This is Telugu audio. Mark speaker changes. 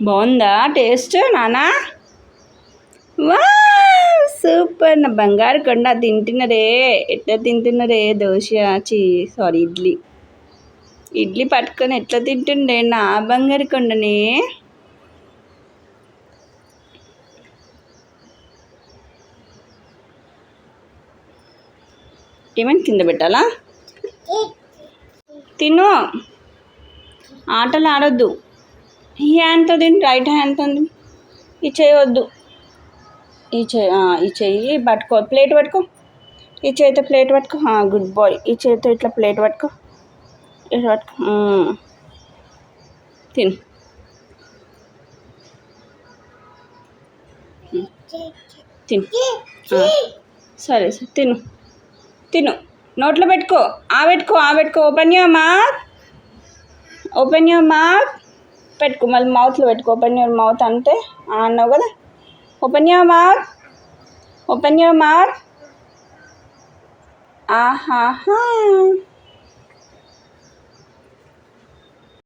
Speaker 1: బాగుందా టేస్ట్ నానా? వా సూపర్! నా బంగారు కొండ తింటున్నరే. ఎట్లా తింటున్నరే దోశ? సారీ, ఇడ్లీ. ఇడ్లీ పట్టుకొని ఎట్లా తింటుండే నా బంగారు కొండని. ఏమైనా కింద పెట్టాలా? తిను, ఆటలు ఆడొద్దు. ఈ హ్యాండ్తో తిని, రైట్ హ్యాండ్తో తిని. ఈ చేయవద్దు. ఈ చెయ్యి పట్టుకో, ప్లేట్ పట్టుకో. ఈ చేతితో ప్లేట్ పట్టుకో. Good boy. ఈ చేతితో ఇట్లా ప్లేట్ పట్టుకో, ఇట్లా పట్టుకో. తిను. తిను. సరే సరే, తిను తిను. నోట్లో పెట్టుకో. పెట్టుకో. Open your mouth. పెట్టుకో, మళ్ళీ మౌత్లో పెట్టుకో. ఓపెన్ యువర్ మౌత్ అంటే అన్నావు కదా. Open your mouth. ఆహాహా.